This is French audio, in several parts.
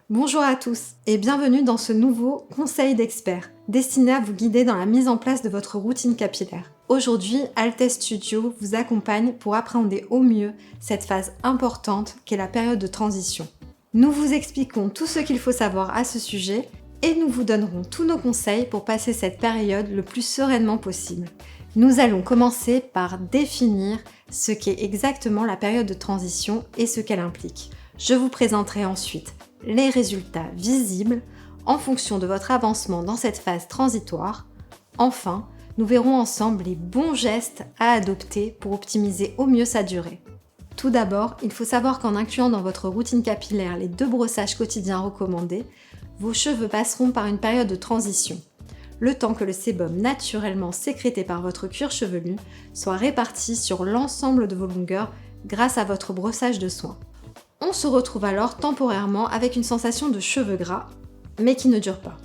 Bonjour à tous et bienvenue dans ce nouveau conseil d'expert destiné à vous guider dans la mise en place de votre routine capillaire. Aujourd'hui, Altesse Studio vous accompagne pour appréhender au mieux cette phase importante qu'est la période de transition. Nous vous expliquons tout ce qu'il faut savoir à ce sujet et nous vous donnerons tous nos conseils pour passer cette période le plus sereinement possible. Nous allons commencer par définir ce qu'est exactement la période de transition et ce qu'elle implique. Je vous présenterai ensuite les résultats visibles en fonction de votre avancement dans cette phase transitoire. Enfin, nous verrons ensemble les bons gestes à adopter pour optimiser au mieux sa durée. Tout d'abord, il faut savoir qu'en incluant dans votre routine capillaire les 2 brossages quotidiens recommandés, vos cheveux passeront par une période de transition, le temps que le sébum naturellement sécrété par votre cuir chevelu soit réparti sur l'ensemble de vos longueurs grâce à votre brossage de soins. On se retrouve alors temporairement avec une sensation de cheveux gras, mais qui ne dure pas.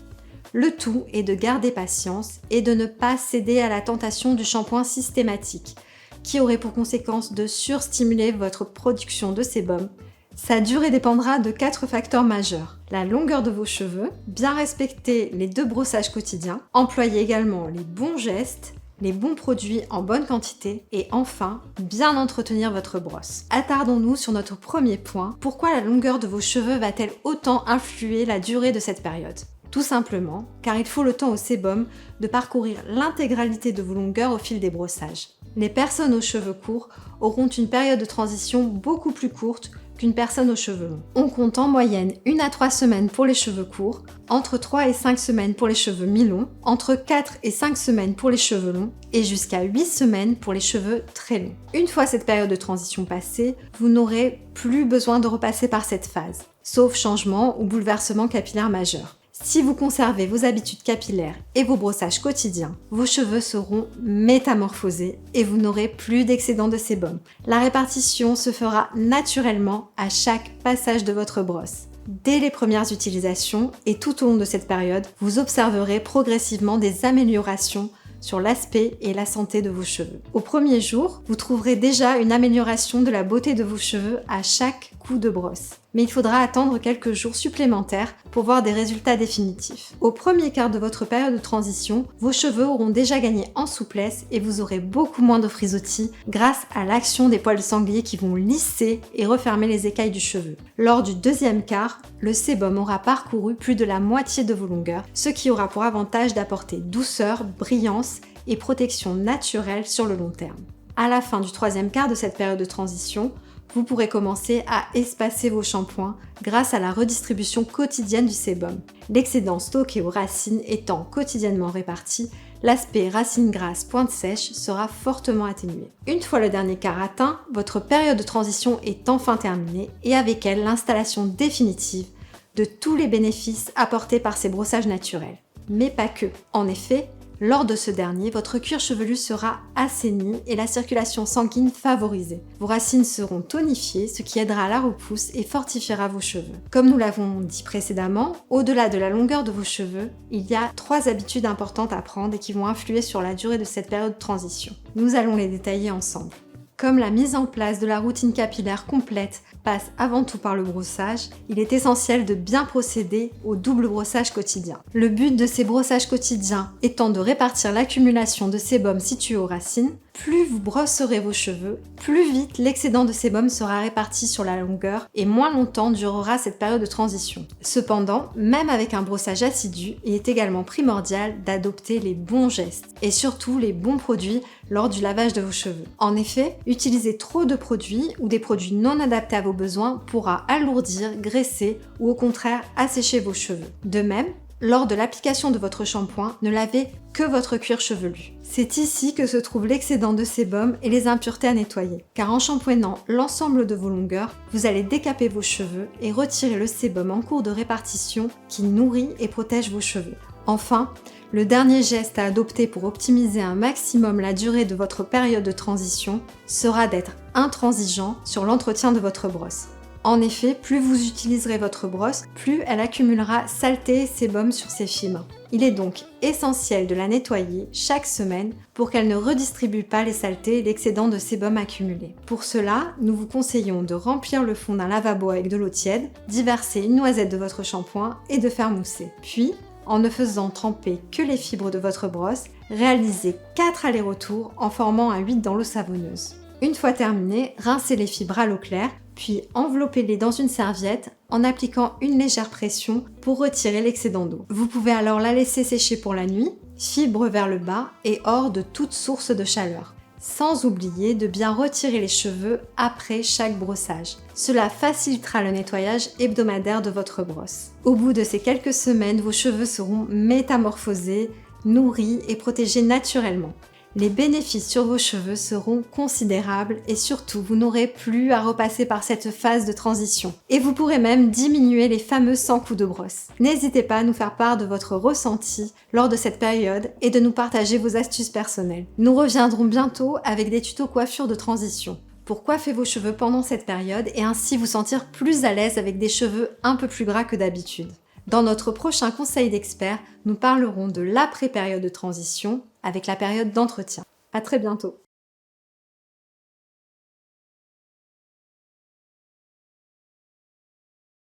Le tout est de garder patience et de ne pas céder à la tentation du shampoing systématique, qui aurait pour conséquence de surstimuler votre production de sébum. Sa durée dépendra de 4 facteurs majeurs. La longueur de vos cheveux, bien respecter les 2 brossages quotidiens, employer également les bons gestes, les bons produits en bonne quantité et enfin, bien entretenir votre brosse. Attardons-nous sur notre premier point. Pourquoi la longueur de vos cheveux va-t-elle autant influer la durée de cette période ? Tout simplement, car il faut le temps au sébum de parcourir l'intégralité de vos longueurs au fil des brossages. Les personnes aux cheveux courts auront une période de transition beaucoup plus courte qu'une personne aux cheveux longs. On compte en moyenne 1 à 3 semaines pour les cheveux courts, entre 3 et 5 semaines pour les cheveux mi-longs, entre 4 et 5 semaines pour les cheveux longs et jusqu'à 8 semaines pour les cheveux très longs. Une fois cette période de transition passée, vous n'aurez plus besoin de repasser par cette phase, sauf changement ou bouleversement capillaire majeur. Si vous conservez vos habitudes capillaires et vos brossages quotidiens, vos cheveux seront métamorphosés et vous n'aurez plus d'excédent de sébum. La répartition se fera naturellement à chaque passage de votre brosse. Dès les premières utilisations et tout au long de cette période, vous observerez progressivement des améliorations sur l'aspect et la santé de vos cheveux. Au premier jour, vous trouverez déjà une amélioration de la beauté de vos cheveux à chaque coup de brosse. Mais il faudra attendre quelques jours supplémentaires pour voir des résultats définitifs. Au premier quart de votre période de transition, vos cheveux auront déjà gagné en souplesse et vous aurez beaucoup moins de frisottis grâce à l'action des poils de sanglier qui vont lisser et refermer les écailles du cheveu. Lors du deuxième quart, le sébum aura parcouru plus de la moitié de vos longueurs, ce qui aura pour avantage d'apporter douceur, brillance et protection naturelle sur le long terme. À la fin du troisième quart de cette période de transition, vous pourrez commencer à espacer vos shampoings grâce à la redistribution quotidienne du sébum. L'excédent stocké aux racines étant quotidiennement réparti, l'aspect racine grasse pointe sèche sera fortement atténué. Une fois le dernier quart atteint, votre période de transition est enfin terminée et avec elle l'installation définitive de tous les bénéfices apportés par ces brossages naturels. Mais pas que. En effet, lors de ce dernier, votre cuir chevelu sera assaini et la circulation sanguine favorisée. Vos racines seront tonifiées, ce qui aidera à la repousse et fortifiera vos cheveux. Comme nous l'avons dit précédemment, au-delà de la longueur de vos cheveux, il y a 3 habitudes importantes à prendre et qui vont influer sur la durée de cette période de transition. Nous allons les détailler ensemble. Comme la mise en place de la routine capillaire complète passe avant tout par le brossage, il est essentiel de bien procéder au double brossage quotidien. Le but de ces brossages quotidiens étant de répartir l'accumulation de sébum situé aux racines. Plus vous brosserez vos cheveux, plus vite l'excédent de sébum sera réparti sur la longueur et moins longtemps durera cette période de transition. Cependant, même avec un brossage assidu, il est également primordial d'adopter les bons gestes et surtout les bons produits lors du lavage de vos cheveux. En effet, utiliser trop de produits ou des produits non adaptés à vos besoins pourra alourdir, graisser ou au contraire assécher vos cheveux. De même, lors de l'application de votre shampoing, ne lavez que votre cuir chevelu. C'est ici que se trouve l'excédent de sébum et les impuretés à nettoyer. Car en shampoignant l'ensemble de vos longueurs, vous allez décaper vos cheveux et retirer le sébum en cours de répartition qui nourrit et protège vos cheveux. Enfin, le dernier geste à adopter pour optimiser un maximum la durée de votre période de transition sera d'être intransigeant sur l'entretien de votre brosse. En effet, plus vous utiliserez votre brosse, plus elle accumulera saleté et sébum sur ses fibres. Il est donc essentiel de la nettoyer chaque semaine pour qu'elle ne redistribue pas les saletés et l'excédent de sébum accumulé. Pour cela, nous vous conseillons de remplir le fond d'un lavabo avec de l'eau tiède, d'y verser une noisette de votre shampoing et de faire mousser. Puis, en ne faisant tremper que les fibres de votre brosse, réalisez 4 allers-retours en formant un 8 dans l'eau savonneuse. Une fois terminé, rincez les fibres à l'eau claire, puis enveloppez-les dans une serviette en appliquant une légère pression pour retirer l'excédent d'eau. Vous pouvez alors la laisser sécher pour la nuit, fibres vers le bas et hors de toute source de chaleur. Sans oublier de bien retirer les cheveux après chaque brossage. Cela facilitera le nettoyage hebdomadaire de votre brosse. Au bout de ces quelques semaines, vos cheveux seront métamorphosés, nourris et protégés naturellement. Les bénéfices sur vos cheveux seront considérables et surtout, vous n'aurez plus à repasser par cette phase de transition. Et vous pourrez même diminuer les fameux 100 coups de brosse. N'hésitez pas à nous faire part de votre ressenti lors de cette période et de nous partager vos astuces personnelles. Nous reviendrons bientôt avec des tutos coiffure de transition pour coiffer vos cheveux pendant cette période et ainsi vous sentir plus à l'aise avec des cheveux un peu plus gras que d'habitude. Dans notre prochain conseil d'expert, nous parlerons de l'après-période de transition avec la période d'entretien. À très bientôt.